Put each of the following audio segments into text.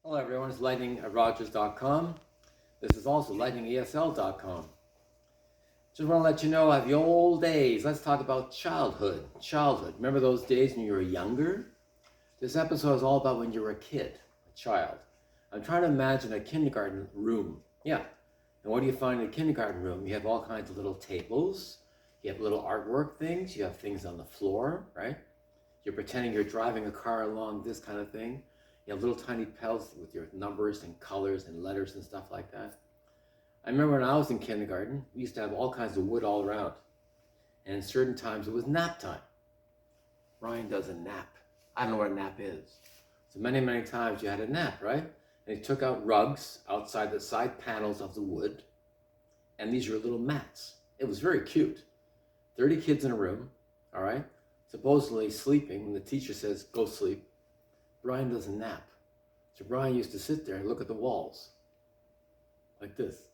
Hello everyone, it's Lightning at Rogers.com. This is also lightningesl.com. Just want to let you know I have the old days. Let's talk about childhood. Childhood. Remember those days when you were younger? This episode is all about when you were a kid, a child. I'm trying to imagine a kindergarten room. Yeah. And what do you find in a kindergarten room? You have all kinds of little tables. You have little artwork things. You have things on the floor, right? You're pretending you're driving a car along, this kind of thing. You have little tiny pals with your numbers and colors and letters and stuff like that. I remember when I was in kindergarten, we used to have all kinds of wood all around. And in certain times it was nap time. Ryan does a nap. I don't know what a nap is. So many times you had a nap, right? And he took out rugs outside the side panels of the wood. And these were little mats. It was very cute. 30 kids in a room, all right? Supposedly sleeping when the teacher says, go sleep. Brian doesn't nap. So Brian used to sit there and look at the walls like this.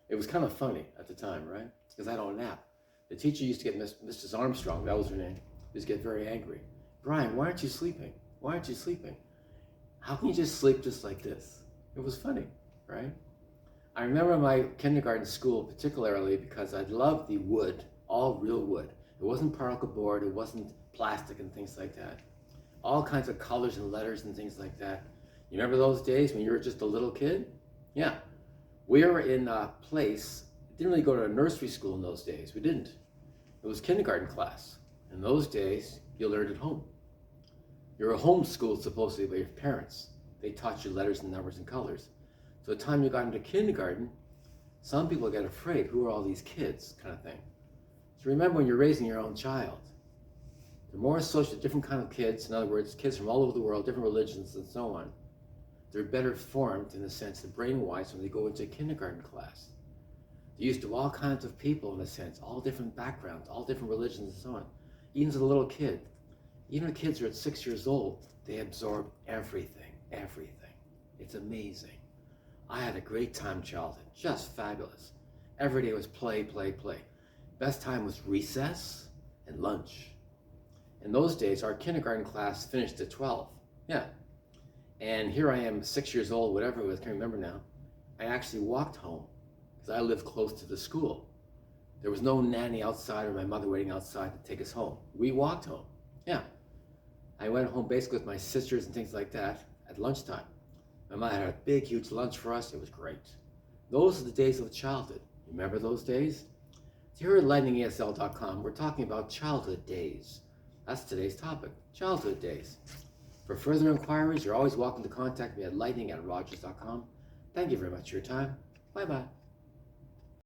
It was kind of funny at the time, right? Because I don't nap. The teacher used to get Mrs. Armstrong, that was her name, used to get very angry. Brian, why aren't you sleeping? Why aren't you sleeping? How can you just sleep just like this? It was funny, right? I remember my kindergarten school particularly because I loved the wood, all real wood. It wasn't particle board, it wasn't plastic and things like that. All kinds of colors and letters and things like that. You remember those days when you were just a little kid? Yeah. We were in a place, didn't really go to a nursery school in those days. We didn't. It was kindergarten class. In those days, you learned at home. You were homeschooled supposedly by your parents. They taught you letters and numbers and colors. So the time you got into kindergarten, some people get afraid, who are all these kids, kind of thing. So remember when you're raising your own child, they're more associated with different kind of kids. In other words, kids from all over the world, different religions and so on. They're better formed in the sense of brain-wise when they go into kindergarten class. They're used to all kinds of people in a sense, all different backgrounds, all different religions and so on. Even as a little kid, even when kids are at 6 years old, they absorb everything, everything. It's amazing. I had a great time childhood, just fabulous. Every day was play, play, play. Best time was recess and lunch. In those days, our kindergarten class finished at 12. Yeah. And here I am, 6 years old, whatever it was, can't remember now. I actually walked home because I lived close to the school. There was no nanny outside or my mother waiting outside to take us home. We walked home. Yeah. I went home basically with my sisters and things like that at lunchtime. My mother had a big, huge lunch for us. It was great. Those are the days of childhood. Remember those days? So here at lightningesl.com, we're talking about childhood days. That's today's topic, childhood days. For further inquiries, you're always welcome to contact me at lightning@rogers.com. Thank you very much for your time. Bye-bye.